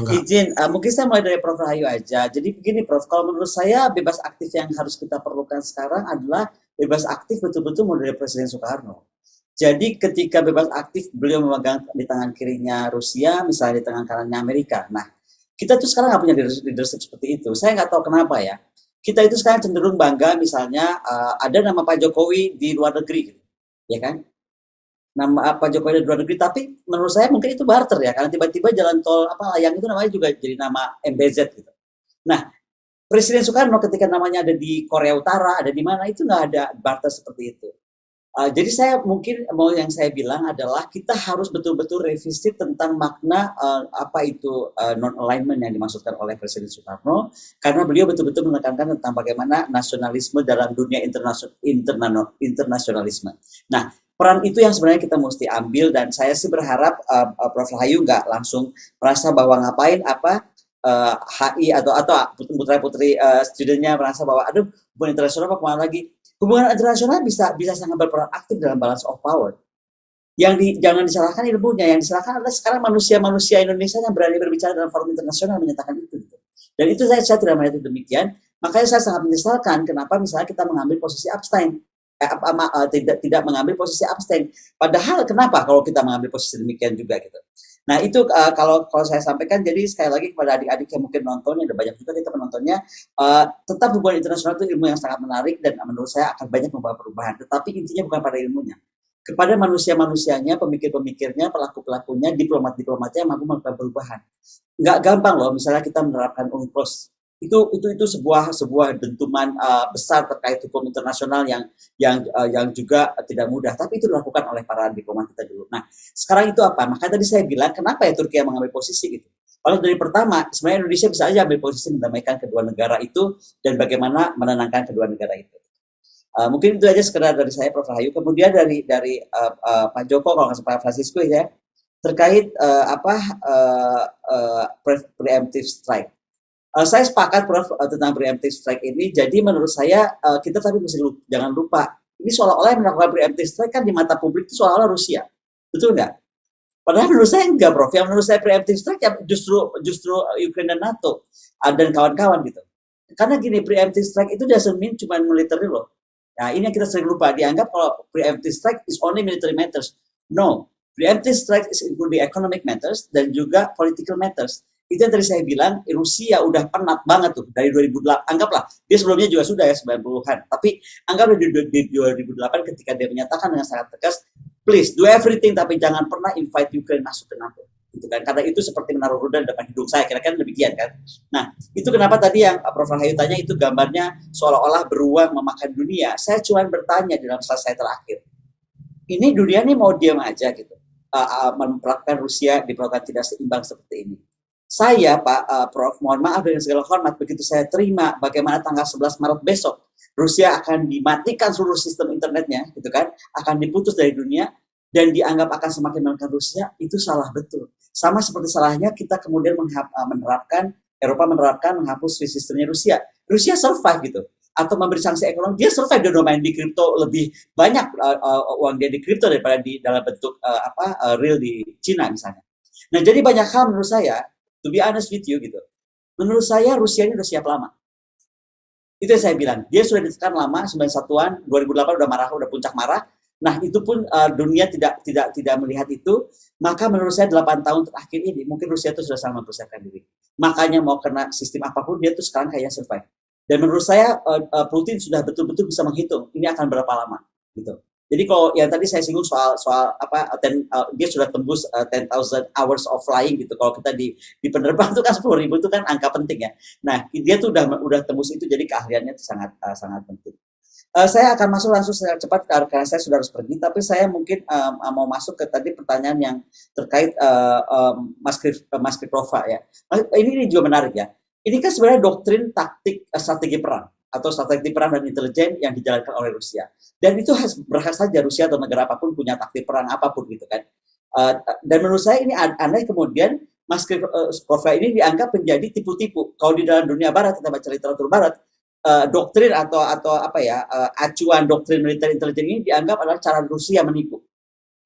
Kak? Izin, mungkin saya mulai dari Prof. Rahayu aja. Jadi begini Prof, kalau menurut saya bebas aktif yang harus kita perlukan sekarang adalah bebas aktif betul-betul model Presiden Soekarno. Jadi ketika bebas aktif beliau memegang di tangan kirinya Rusia, misalnya di tangan kanannya Amerika. Nah, kita tuh sekarang nggak punya leadership seperti itu. Saya nggak tahu kenapa ya. Kita itu sekarang cenderung bangga misalnya ada nama Pak Jokowi di luar negeri, gitu. Ya kan? Nama Pak Jokowi di luar negeri, tapi menurut saya mungkin itu barter ya, karena tiba-tiba jalan tol apa layang itu namanya juga jadi nama MBZ gitu. Nah, Presiden Soekarno ketika namanya ada di Korea Utara, ada di mana itu nggak ada barter seperti itu. Jadi saya mungkin mau yang saya bilang adalah kita harus betul-betul revisi tentang makna apa itu non-alignment yang dimaksudkan oleh Presiden Soekarno, karena beliau betul-betul menekankan tentang bagaimana nasionalisme dalam dunia internasionalisme. Nah, peran itu yang sebenarnya kita mesti ambil dan saya sih berharap Prof. Rahayu nggak langsung merasa bahwa ngapain apa HI atau putra-putri studentnya merasa bahwa aduh hubungan internasional apa kemana lagi. Hubungan internasional bisa sangat berperan aktif dalam balance of power. Jangan disalahkan ilmunya, yang disalahkan adalah sekarang manusia-manusia Indonesia yang berani berbicara dalam forum internasional menyatakan itu. Gitu. Dan itu saya tidak melihat demikian. Makanya saya sangat menyesalkan kenapa misalnya kita mengambil posisi abstain. Tidak mengambil posisi abstain. Padahal kenapa kalau kita mengambil posisi demikian juga gitu. Nah itu kalau saya sampaikan, jadi sekali lagi kepada adik-adik yang mungkin nonton, ada banyak juga kita penontonnya, tetap hubungan internasional itu ilmu yang sangat menarik dan menurut saya akan banyak membawa perubahan. Tetapi intinya bukan pada ilmunya, kepada manusia-manusianya, pemikir-pemikirnya, pelaku-pelakunya, diplomat-diplomatnya yang mampu melakukan perubahan. Nggak gampang loh, misalnya kita menerapkan UNCLOS. Itu sebuah dentuman besar terkait hukum internasional yang juga tidak mudah, tapi itu dilakukan oleh para diplomat kita dulu. Nah, sekarang itu apa? Makanya tadi saya bilang kenapa ya Turki mengambil posisi gitu. Kalau dari pertama, sebenarnya Indonesia bisa aja ambil posisi mendamaikan kedua negara itu dan bagaimana menenangkan kedua negara itu. Mungkin itu aja sekedar dari saya, Prof. Rahayu. Kemudian dari Pak Joko, kalau nggak Pak Francisco ya, terkait preemptive strike. Saya sepakat Prof tentang preemptive strike ini. Jadi menurut saya kita tapi jangan lupa ini seolah-olah yang melakukan preemptive strike kan di mata publik itu seolah-olah Rusia, betul nggak? Padahal menurut saya enggak, Prof. Yang menurut saya preemptive strike ya justru Ukraina dan NATO dan kawan-kawan gitu. Karena gini, preemptive strike itu doesn't mean cuma military loh. Nah ini yang kita sering lupa, dianggap kalau preemptive strike is only military matters. No, preemptive strike is including economic matters dan juga political matters. Itu yang tadi saya bilang, Rusia udah penat banget tuh dari 2008. Anggaplah, dia sebelumnya juga sudah ya 90-an. Tapi anggaplah di 2008 ketika dia menyatakan dengan sangat tegas, please do everything tapi jangan pernah invite Ukraine masuk ke NATO. Gitu kan? Karena itu seperti menaruh rudal di depan hidung saya, kira-kira demikian kan. Nah, itu kenapa tadi yang Prof. Rahayu tanya itu gambarnya seolah-olah beruang memakan dunia. Saya cuma bertanya dalam selesai terakhir. Ini dunia ini mau diam aja gitu. Memperlakukan Rusia diperlakukan tidak seimbang seperti ini. Saya Pak Prof, mohon maaf dengan segala hormat, begitu saya terima bagaimana tanggal 11 Maret besok Rusia akan dimatikan seluruh sistem internetnya, gitu kan, akan diputus dari dunia dan dianggap akan semakin menekan Rusia, itu salah betul. Sama seperti salahnya kita kemudian Eropa menerapkan menghapus sistemnya Rusia. Rusia survive gitu, atau memberi sanksi ekonomi, dia survive, dia main di kripto lebih banyak uang dia di kripto daripada di dalam bentuk real di Cina misalnya. Nah jadi banyak hal menurut saya, to be honest with you gitu. Menurut saya Rusia ini udah siap lama. Itu yang saya bilang. Dia sudah ditekan lama, 91-an, 2008 udah marah, udah puncak marah. Nah, itu pun dunia tidak melihat itu. Maka menurut saya 8 tahun terakhir ini mungkin Rusia itu sudah sangat mempersiapkan diri. Makanya mau kena sistem apapun dia tuh sekarang kayak survive. Dan menurut saya Putin sudah betul-betul bisa menghitung ini akan berapa lama gitu. Jadi kalau yang tadi saya singgung soal dia sudah tembus 10,000 hours of flying gitu. Kalau kita di penerbangan itu kan 10.000 itu kan angka penting ya. Nah, dia tuh udah tembus itu, jadi keahliannya itu sangat penting. Saya akan masuk langsung secara cepat karena saya sudah harus pergi, tapi saya mungkin mau masuk ke tadi pertanyaan yang terkait Mas Kriprova ya. Ini juga menarik ya. Ini kan sebenarnya doktrin taktik strategi perang atau strategi perang dan intelijen yang dijalankan oleh Rusia. Dan itu berhak saja Rusia atau negara apapun punya taktik perang apapun gitu kan. Dan menurut saya ini aneh kemudian Mas Kriprova ini dianggap menjadi tipu-tipu. Kalau di dalam dunia barat, kita baca literatur barat, doktrin atau acuan doktrin militer intelijen ini dianggap adalah cara Rusia menipu.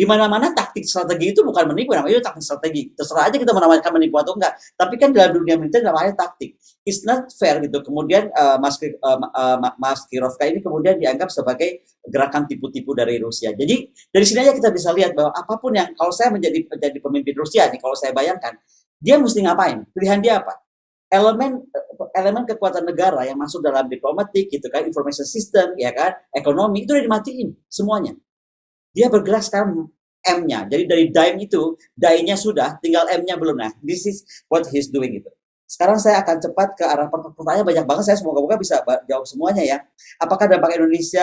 Di mana-mana taktik strategi itu bukan menipu, namanya itu taktik strategi. Terserah aja kita menamakan menipu atau enggak. Tapi kan dalam dunia militer namanya taktik. It's not fair gitu. Kemudian Mas Kirovka ini kemudian dianggap sebagai gerakan tipu-tipu dari Rusia. Jadi dari sini aja kita bisa lihat bahwa apapun yang kalau saya menjadi pemimpin Rusia nih, kalau saya bayangkan, dia mesti ngapain? Pilihan dia apa? Elemen elemen kekuatan negara yang masuk dalam diplomatik gitu kan, information system ya kan, ekonomi itu udah dimatiin semuanya. Dia bergerak sekarang M-nya. Jadi dari dime itu, die-nya sudah, tinggal M-nya belum. Nah, this is what he's doing itu. Sekarang saya akan cepat ke arah pertanyaan banyak banget. Saya semoga-moga bisa jawab semuanya ya. Apakah dampak Indonesia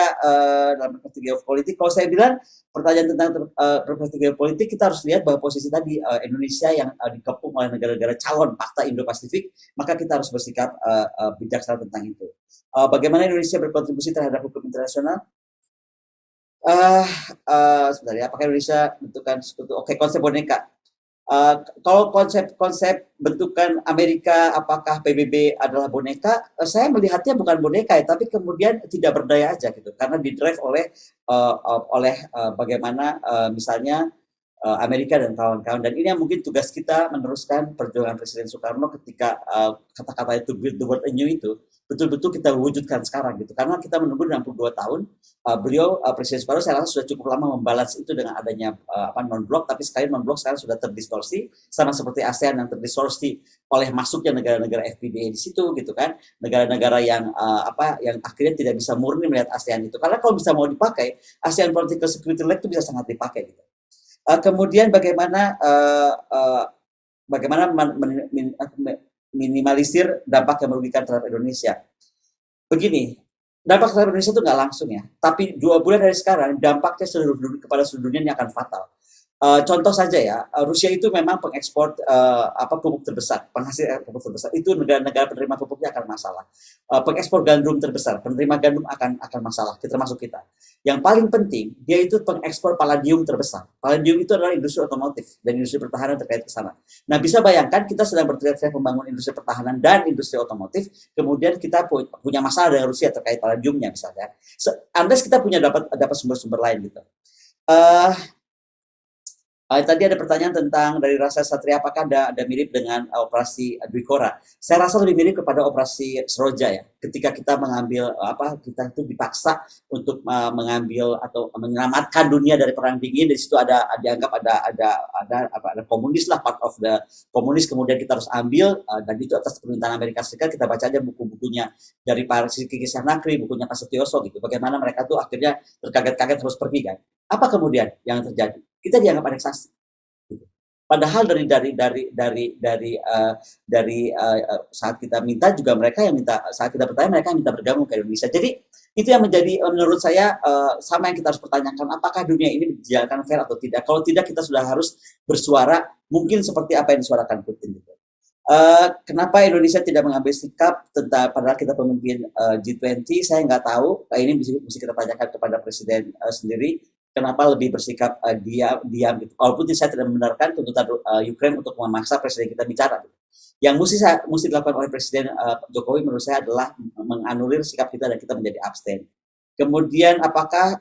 dalam perspektif geopolitik? Kalau saya bilang pertanyaan tentang perspektif geopolitik, kita harus lihat bahwa posisi tadi Indonesia yang dikepung oleh negara-negara calon fakta Indo-Pasifik, maka kita harus bersikap bijaksana tentang itu. Bagaimana Indonesia berkontribusi terhadap hukum internasional? Sebentar ya, apakah Indonesia bentukan sekutu? Oke, konsep boneka. Kalau konsep bentukan Amerika, apakah PBB adalah boneka? Saya melihatnya bukan boneka ya, tapi kemudian tidak berdaya aja gitu, karena didrive oleh bagaimana misalnya Amerika dan kawan-kawan. Dan ini yang mungkin tugas kita meneruskan perjuangan Presiden Soekarno ketika kata-kata itu build the world anew itu betul-betul kita wujudkan sekarang gitu. Karena kita menunggu 62 tahun, beliau Presiden Soekarno saya rasa sudah cukup lama membalance itu dengan adanya non-blok, tapi sekali non-blok sekarang sudah terdistorsi, sama seperti ASEAN yang terdistorsi oleh masuknya negara-negara FPDA di situ gitu kan, negara-negara yang yang akhirnya tidak bisa murni melihat ASEAN itu. Karena kalau bisa mau dipakai, ASEAN Political Security Lab itu bisa sangat dipakai gitu. Kemudian bagaimana minimalisir dampak yang merugikan terhadap Indonesia. Begini, dampak terhadap Indonesia itu nggak langsung ya, tapi 2 bulan dari sekarang dampaknya kepada seluruh dunia ini akan fatal. Contoh saja ya, Rusia itu memang pengekspor pupuk terbesar, penghasil pupuk terbesar. Itu negara-negara penerima pupuknya akan masalah. Pengekspor gandum terbesar, penerima gandum akan masalah, termasuk kita. Yang paling penting, dia itu pengekspor palladium terbesar. Palladium itu adalah industri otomotif dan industri pertahanan terkait ke sana. Nah, bisa bayangkan kita sedang berteriak-teriak membangun industri pertahanan dan industri otomotif, kemudian kita punya masalah dengan Rusia terkait palladiumnya misalnya. Unless kita punya dapat sumber-sumber lain gitu. Tadi ada pertanyaan tentang dari Rasa Satria, apakah ada mirip dengan operasi Dwikora? Saya rasa lebih mirip kepada operasi Seroja ya. Ketika kita mengambil kita itu dipaksa untuk mengambil atau menyelamatkan dunia dari perang dingin. Di situ dianggap ada komunis lah, part of the komunis, kemudian kita harus ambil dan itu atas permintaan Amerika Serikat. Kita baca aja buku-bukunya dari Pak Kiki Sarnakri, bukunya Pak Setioso gitu. Bagaimana mereka tuh akhirnya terkaget-kaget terus pergi kan. Apa kemudian yang terjadi? Kita dianggap aneksasi. Padahal dari saat kita minta juga mereka yang minta, saat kita bertanya mereka yang minta bergabung ke Indonesia. Jadi itu yang menjadi menurut saya sama yang kita harus pertanyakan, apakah dunia ini dijalankan fair atau tidak. Kalau tidak, kita sudah harus bersuara mungkin seperti apa yang disuarakan Putin gitu. Kenapa Indonesia tidak mengambil sikap tentang padahal kita pemimpin G20? Saya nggak tahu. Ini mesti kita tanyakan kepada Presiden sendiri. Kenapa lebih bersikap diam gitu. Walaupun saya tidak membenarkan tuntutan Ukraine untuk memaksa Presiden kita bicara. Gitu. Yang mesti dilakukan oleh Presiden Jokowi menurut saya adalah menganulir sikap kita dan kita menjadi abstain. Kemudian apakah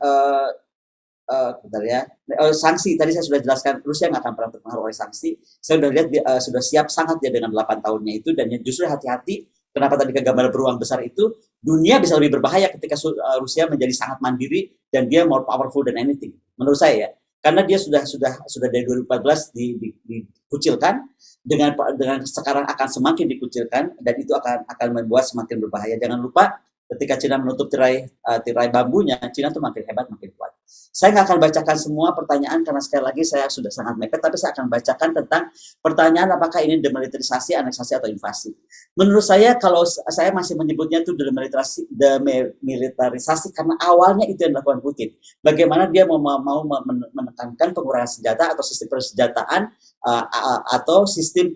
sanksi tadi saya sudah jelaskan, Rusia nggak akan pernah terpengaruh oleh sanksi. Saya sudah lihat sudah siap sangat dia dengan 8 tahunnya itu, dan justru hati-hati. Kenapa tadi ke gambar beruang besar itu, dunia bisa lebih berbahaya ketika Rusia menjadi sangat mandiri dan dia more powerful than anything. Menurut saya ya, karena dia sudah dari 2014 dikucilkan, dengan sekarang akan semakin dikucilkan, dan itu akan membuat semakin berbahaya. Jangan lupa ketika Cina menutup tirai bambunya, Cina itu makin hebat, makin kuat. Saya nggak akan bacakan semua pertanyaan karena sekali lagi saya sudah sangat mepet, tapi saya akan bacakan tentang pertanyaan apakah ini demilitarisasi, aneksasi, atau invasi. Menurut saya, kalau saya masih menyebutnya itu demilitarisasi karena awalnya itu yang dilakukan Putin. Bagaimana dia mau menekankan pengurangan senjata atau sistem persenjataan atau sistem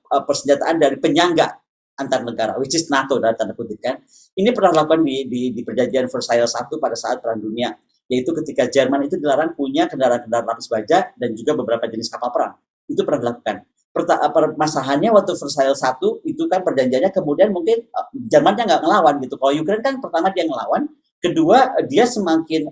persenjataan dari penyangga antar negara, which is NATO dalam tanda kutip kan. Ini pernah dilakukan di perjanjian Versailles I pada saat Perang Dunia, yaitu ketika Jerman itu dilarang punya kendaraan-kendaraan lapis baja dan juga beberapa jenis kapal perang. Itu pernah dilakukan. Permasalahannya waktu Versailles I itu kan perjanjiannya kemudian mungkin Jermannya nggak ngelawan gitu. Kalau Ukraine kan pertama dia ngelawan, kedua dia semakin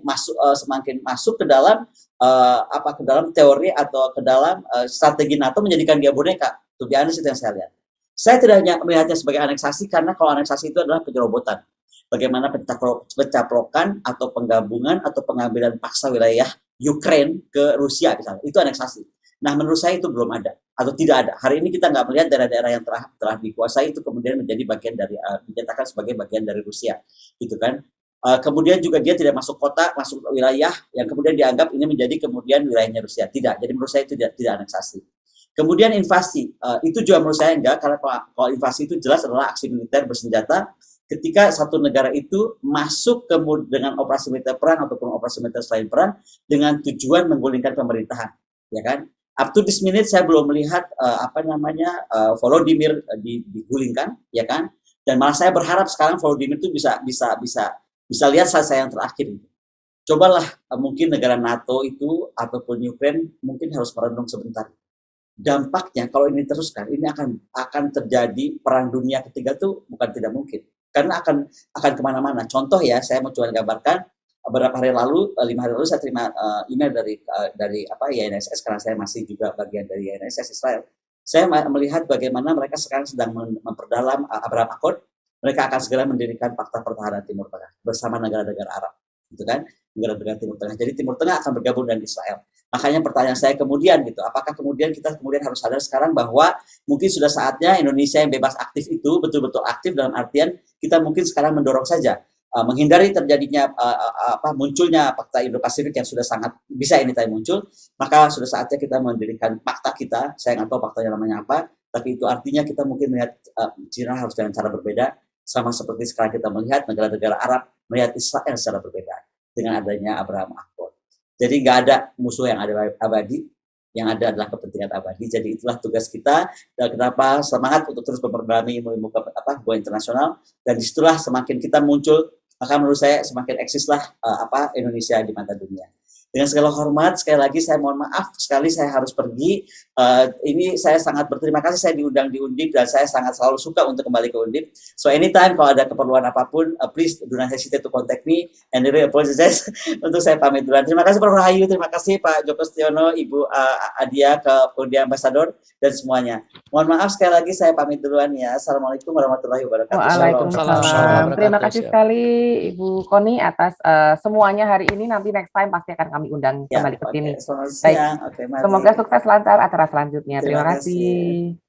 masuk ke dalam ke dalam teori atau ke dalam strategi NATO menjadikan dia boneka. To be honest, itu yang saya lihat. Saya tidak hanya melihatnya sebagai aneksasi, karena kalau aneksasi itu adalah penyerobotan. Bagaimana pencaplokan atau penggabungan atau pengambilan paksa wilayah Ukraine ke Rusia misalnya, itu aneksasi. Nah, menurut saya itu belum ada atau tidak ada. Hari ini kita nggak melihat daerah-daerah yang telah dikuasai itu kemudian menjadi bagian dari dinyatakan sebagai bagian dari Rusia, gitu kan? Kemudian juga dia tidak masuk kota, masuk wilayah yang kemudian dianggap ini menjadi kemudian wilayahnya Rusia. Tidak. Jadi menurut saya itu tidak aneksasi. Kemudian invasi, itu juga menurut saya enggak, karena kalau invasi itu jelas adalah aksi militer bersenjata ketika satu negara itu masuk dengan operasi militer perang ataupun operasi militer selain perang dengan tujuan menggulingkan pemerintahan, ya kan? Up to this minute saya belum melihat Volodymyr digulingkan, ya kan? Dan malah saya berharap sekarang Volodymyr itu bisa lihat saya yang terakhir. Cobalah mungkin negara NATO itu ataupun Ukraine mungkin harus merenung sebentar. Dampaknya kalau ini teruskan, ini akan terjadi perang dunia ketiga tuh bukan tidak mungkin, karena akan kemana-mana. Contoh ya, saya mau coba gambarkan. Beberapa hari lalu, 5 hari lalu saya terima email dari INSS, karena saya masih juga bagian dari INSS Israel. Saya melihat bagaimana mereka sekarang sedang memperdalam Abraham Accord. Mereka akan segera mendirikan Fakta Pertahanan Timur Tengah bersama negara-negara Arab, gitu kan? Negara-negara Timur Tengah. Jadi Timur Tengah akan bergabung dengan Israel. Makanya pertanyaan saya kemudian gitu, apakah kemudian kita harus sadar sekarang bahwa mungkin sudah saatnya Indonesia yang bebas aktif itu betul-betul aktif, dalam artian kita mungkin sekarang mendorong saja menghindari terjadinya munculnya fakta Indo-Pasifik yang sudah sangat bisa anytime muncul. Maka sudah saatnya kita mendirikan fakta kita. Saya nggak tahu faktanya namanya apa, tapi itu artinya kita mungkin melihat China harus dengan cara berbeda, sama seperti sekarang kita melihat negara-negara Arab melihat Israel secara berbeda dengan adanya Abraham Accord. Jadi nggak ada musuh yang ada abadi, yang ada adalah kepentingan abadi. Jadi itulah tugas kita. Dan kenapa semangat untuk terus memperbarui ilmu hubungan internasional. Dan disitulah semakin kita muncul, maka menurut saya semakin eksislah Indonesia di mata dunia. Dengan segala hormat, sekali lagi saya mohon maaf sekali saya harus pergi. Ini saya sangat berterima kasih saya diundang di Undip, dan saya sangat selalu suka untuk kembali ke Undip. So anytime kalau ada keperluan apapun, please do not hesitate to contact me. And I really apologize untuk saya pamit duluan. Terima kasih Prof. Rahayu, terima kasih Pak Joko Setiono, Ibu Adia ke Undi Ambassador, dan semuanya. Mohon maaf sekali lagi saya pamit duluan ya. Assalamualaikum warahmatullahi wabarakatuh. Waalaikumsalam. Terima kasih sekali Ibu Koni atas semuanya hari ini. Nanti next time pasti akan kami undang kembali ke sini. Baik. Semoga sukses lancar acara selanjutnya. Terima kasih.